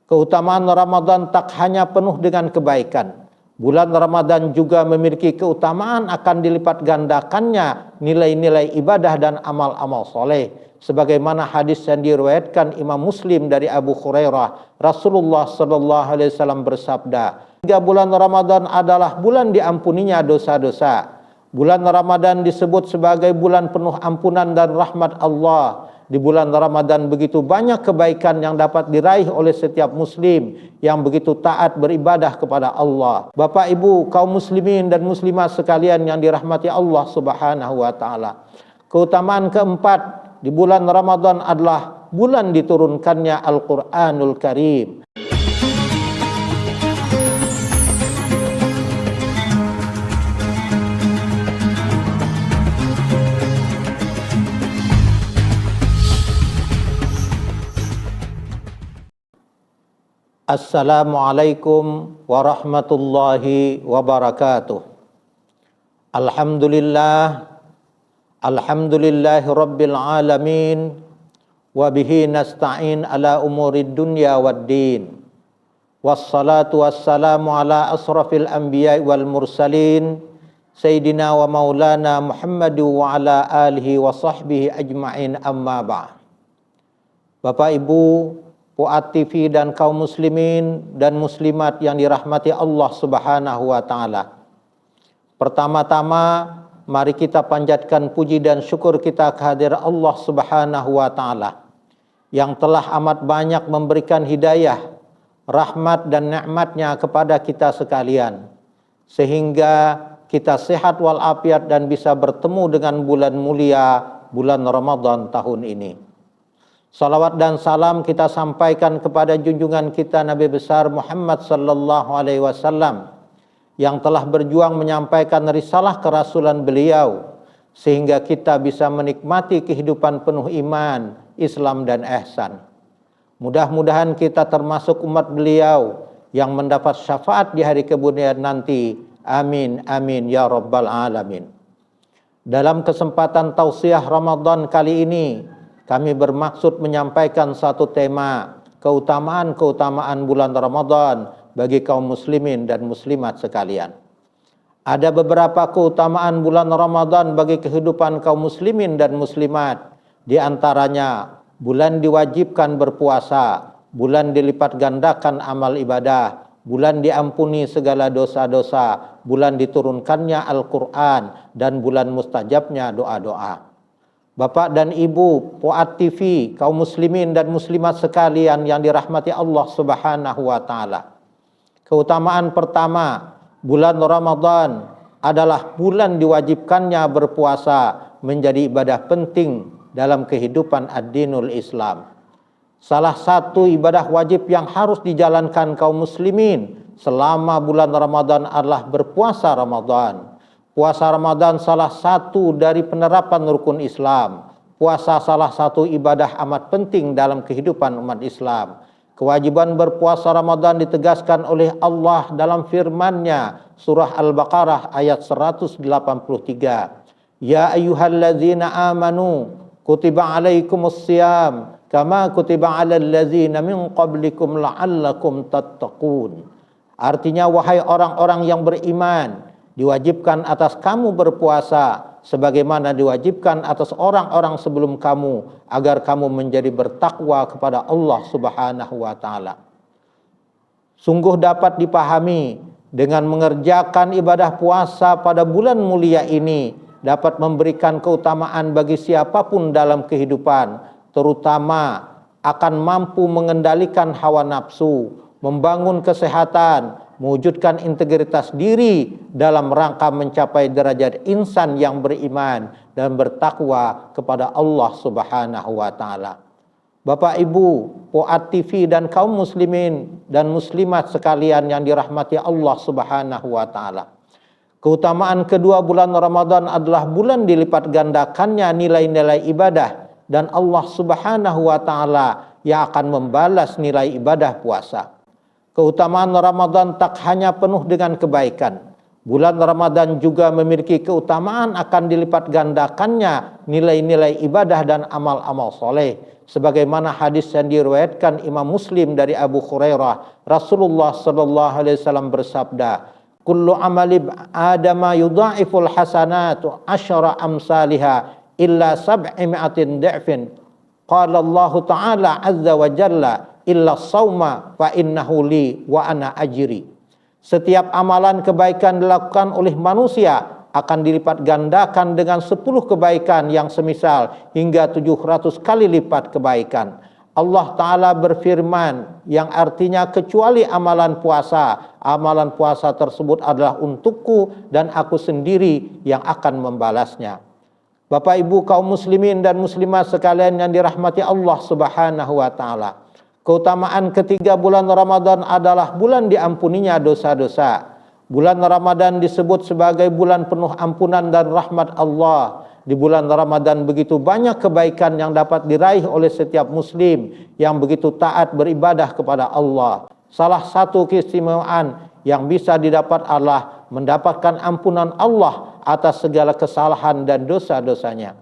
Keutamaan Ramadan tak hanya penuh dengan kebaikan. Bulan Ramadan juga memiliki keutamaan akan dilipat gandakannya nilai-nilai ibadah dan amal-amal soleh. Sebagaimana hadis yang diriwayatkan Imam Muslim dari Abu Hurairah, Rasulullah SAW bersabda, 3 bulan Ramadan adalah bulan diampuninya dosa-dosa. Bulan Ramadan disebut sebagai bulan penuh ampunan dan rahmat Allah. Di bulan Ramadan begitu banyak kebaikan yang dapat diraih oleh setiap muslim yang begitu taat beribadah kepada Allah. Bapak Ibu kaum muslimin dan muslimat sekalian yang dirahmati Allah Subhanahu wa taala. Keutamaan keempat di bulan Ramadan adalah bulan diturunkannya Al-Qur'anul Karim. Assalamualaikum warahmatullahi wabarakatuh. Alhamdulillahi rabbil alamin. Wabihi nasta'in ala umurid dunya waddin. Wassalatu wassalamu ala asrafil anbiya wal mursalin. Sayyidina wa maulana Muhammadu wa ala alihi wa sahbihi ajma'in amma ba'd. Bapak Ibu Puat TV dan kaum muslimin dan muslimat yang dirahmati Allah Subhanahu wa taala. Pertama-tama mari kita panjatkan puji dan syukur kita kehadirat Allah Subhanahu wa taala yang telah amat banyak memberikan hidayah, rahmat dan nikmat-Nya kepada kita sekalian sehingga kita sehat walafiat dan bisa bertemu dengan bulan mulia bulan Ramadan tahun ini. Salawat dan salam kita sampaikan kepada junjungan kita Nabi besar Muhammad sallallahu alaihi wasallam yang telah berjuang menyampaikan risalah kerasulan beliau sehingga kita bisa menikmati kehidupan penuh iman, Islam dan ihsan. Mudah-mudahan kita termasuk umat beliau yang mendapat syafaat di hari kemudian nanti. Amin amin ya rabbal alamin. Dalam kesempatan tausiah Ramadan kali ini kami bermaksud menyampaikan satu tema, keutamaan-keutamaan bulan Ramadan bagi kaum muslimin dan muslimat sekalian. Ada beberapa keutamaan bulan Ramadan bagi kehidupan kaum muslimin dan muslimat. Di antaranya, bulan diwajibkan berpuasa, bulan dilipat gandakan amal ibadah, bulan diampuni segala dosa-dosa, bulan diturunkannya Al-Quran, dan bulan mustajabnya doa-doa. Bapak dan Ibu Puat TV, kaum muslimin dan muslimat sekalian yang dirahmati Allah Subhanahu wa taala. Keutamaan pertama, bulan Ramadan adalah bulan diwajibkannya berpuasa menjadi ibadah penting dalam kehidupan ad-dinul Islam. Salah satu ibadah wajib yang harus dijalankan kaum muslimin selama bulan Ramadan adalah berpuasa Ramadan. Puasa Ramadan salah satu dari penerapan rukun Islam. Puasa salah satu ibadah amat penting dalam kehidupan umat Islam. Kewajiban berpuasa Ramadan ditegaskan oleh Allah dalam firman-Nya surah Al-Baqarah ayat 183. Ya ayyuhalladzina amanu kutiba alaikumus syiyam kama kutiba alal ladzina min qablikum la'allakum tattaqun. Artinya wahai orang-orang yang beriman, diwajibkan atas kamu berpuasa sebagaimana diwajibkan atas orang-orang sebelum kamu agar kamu menjadi bertakwa kepada Allah Subhanahu wa taala. Sungguh dapat dipahami dengan mengerjakan ibadah puasa pada bulan mulia ini dapat memberikan keutamaan bagi siapapun dalam kehidupan, terutama akan mampu mengendalikan hawa nafsu, membangun kesehatan, mewujudkan integritas diri dalam rangka mencapai derajat insan yang beriman dan bertakwa kepada Allah Subhanahu wa taala. Bapak Ibu, Puat TV dan kaum muslimin dan muslimat sekalian yang dirahmati Allah Subhanahu wa taala. Keutamaan kedua bulan Ramadan adalah bulan dilipat gandakannya nilai-nilai ibadah dan Allah Subhanahu wa taala yang akan membalas nilai ibadah puasa. Keutamaan Ramadan tak hanya penuh dengan kebaikan. Bulan Ramadan juga memiliki keutamaan akan dilipat gandakannya nilai-nilai ibadah dan amal-amal soleh. Sebagaimana hadis yang diriwayatkan Imam Muslim dari Abu Hurairah, Rasulullah sallallahu alaihi wasallam bersabda, "Kullu amali Adama yudha'iful hasanatu asyara amsalha illa sab'imi'atin dha'fin." Qala Allah Ta'ala azza wa jalla, "Illa shauma fa innahu li wa ana ajri." Setiap amalan kebaikan dilakukan oleh manusia akan dilipat gandakan dengan 10 kebaikan yang semisal hingga 700 kali lipat kebaikan. Allah Ta'ala berfirman yang artinya kecuali amalan puasa tersebut adalah untukku dan aku sendiri yang akan membalasnya. Bapak Ibu kaum muslimin dan muslimat sekalian yang dirahmati Allah Subhanahu wa Ta'ala. Keutamaan ketiga bulan Ramadan adalah bulan diampuninya dosa-dosa. Bulan Ramadan disebut sebagai bulan penuh ampunan dan rahmat Allah. Di bulan Ramadan begitu banyak kebaikan yang dapat diraih oleh setiap muslim yang begitu taat beribadah kepada Allah. Salah satu keistimewaan yang bisa didapat adalah mendapatkan ampunan Allah atas segala kesalahan dan dosa-dosanya.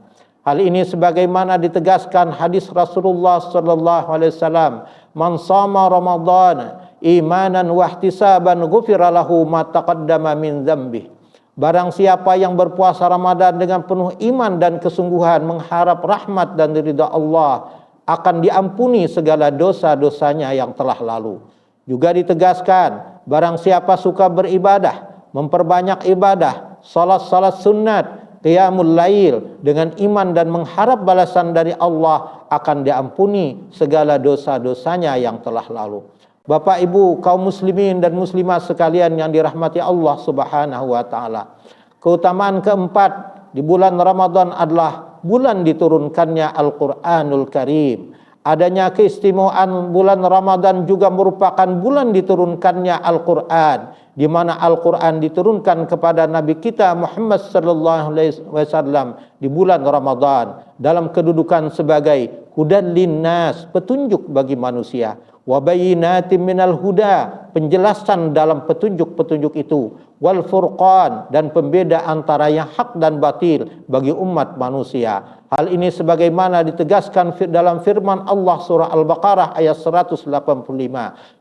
Hal ini sebagaimana ditegaskan hadis Rasulullah sallallahu alaihi wasallam, "Man shama Ramadan imanan wa ihtisaban ghufira lahu ma taqaddama min dzambih." Barang siapa yang berpuasa Ramadan dengan penuh iman dan kesungguhan mengharap rahmat dan ridha Allah, akan diampuni segala dosa-dosanya yang telah lalu. Juga ditegaskan, barang siapa suka beribadah, memperbanyak ibadah, salat-salat sunat, qiyamul lail dengan iman dan mengharap balasan dari Allah, akan diampuni segala dosa-dosanya yang telah lalu. Bapak Ibu kaum muslimin dan muslimat sekalian yang dirahmati Allah Subhanahu wa Ta'ala. Keutamaan keempat di bulan Ramadan adalah bulan diturunkannya Al-Qur'anul Karim. Adanya keistimewaan bulan Ramadan juga merupakan bulan diturunkannya Al-Qur'an, di mana Al-Qur'an diturunkan kepada Nabi kita Muhammad sallallahu alaihi wasallam di bulan Ramadan dalam kedudukan sebagai hudan linnas, petunjuk bagi manusia, wa bayyinatin minal huda, penjelasan dalam petunjuk-petunjuk itu, wal furqan, dan pembeda antara yang hak dan batil bagi umat manusia. Hal ini sebagaimana ditegaskan dalam firman Allah surah Al-Baqarah ayat 185.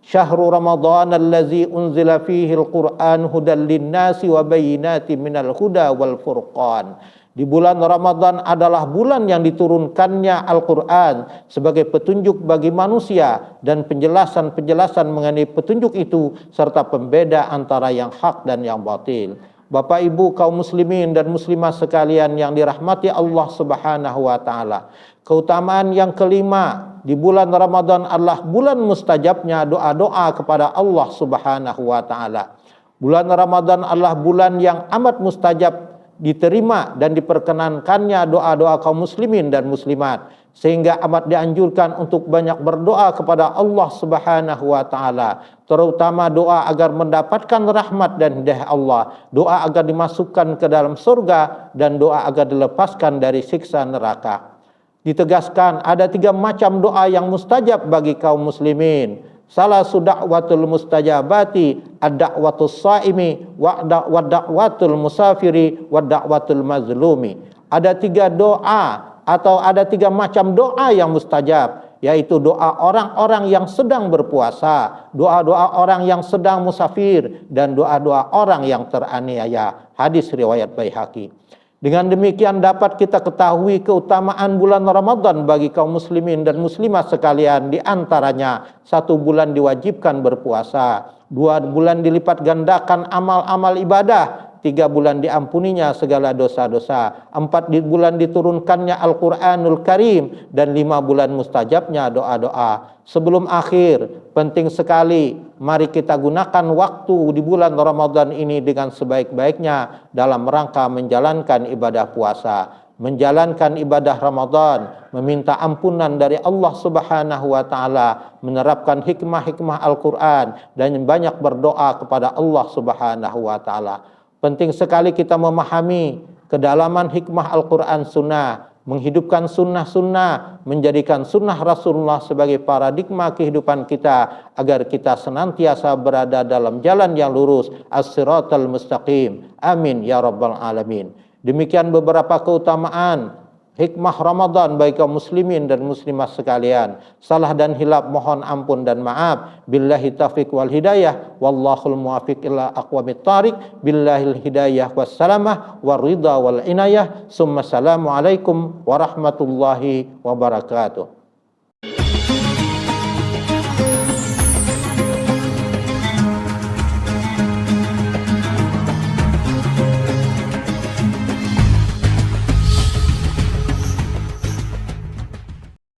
Syahrul Ramadan allazi unzila fihi al-Qur'an hudan linnasi wa bayyinatin minal huda wal furqan. Di bulan Ramadan adalah bulan yang diturunkannya Al-Quran sebagai petunjuk bagi manusia dan penjelasan-penjelasan mengenai petunjuk itu serta pembeda antara yang hak dan yang batil. Bapak Ibu kaum muslimin dan muslimat sekalian yang dirahmati Allah Subhanahu wa Ta'ala. Keutamaan yang kelima di bulan Ramadan adalah bulan mustajabnya doa-doa kepada Allah Subhanahu wa Ta'ala. Bulan Ramadan adalah bulan yang amat mustajab diterima dan diperkenankannya doa-doa kaum muslimin dan muslimat, sehingga amat dianjurkan untuk banyak berdoa kepada Allah Subhanahu wa Ta'ala, terutama doa agar mendapatkan rahmat dan hidayah Allah, doa agar dimasukkan ke dalam surga, dan doa agar dilepaskan dari siksa neraka. Ditegaskan ada 3 macam doa yang mustajab bagi kaum muslimin. Salah da'watul mustajabati ad-da'watus saimi wa da'watul musafiri wa da'watul mazlumi. Ada 3 doa atau ada 3 macam doa yang mustajab, yaitu doa orang-orang yang sedang berpuasa, doa-doa orang yang sedang musafir, dan doa-doa orang yang teraniaya. Hadis riwayat Baihaqi. Dengan demikian dapat kita ketahui keutamaan bulan Ramadan bagi kaum muslimin dan muslimat sekalian. Di antaranya 1 bulan diwajibkan berpuasa, 2 bulan dilipat gandakan amal-amal ibadah, 3 bulan diampuninya segala dosa-dosa, 4 bulan diturunkannya Al-Quranul Karim, dan 5 bulan mustajabnya doa-doa. Sebelum akhir, penting sekali mari kita gunakan waktu di bulan Ramadan ini dengan sebaik-baiknya dalam rangka menjalankan ibadah puasa, menjalankan ibadah Ramadan, meminta ampunan dari Allah Subhanahu wa Ta'ala, menerapkan hikmah-hikmah Al-Quran, dan banyak berdoa kepada Allah Subhanahu wa Ta'ala. Penting sekali kita memahami kedalaman hikmah Al-Quran Sunnah menghidupkan sunnah-sunnah, menjadikan sunnah Rasulullah sebagai paradigma kehidupan kita, agar kita senantiasa berada dalam jalan yang lurus, as-siratal mustaqim. Amin ya rabbal alamin. Demikian beberapa keutamaan hikmah Ramadan bagi kaum muslimin dan muslimah sekalian. Salah dan hilaf mohon ampun dan maaf. Billahi taufiq wal hidayah. Wallahul muwaffiq ila aqwamit thariq. Billahil hidayah wassalamah waridha wal inayah. Summa assalamu alaikum warahmatullahi wabarakatuh.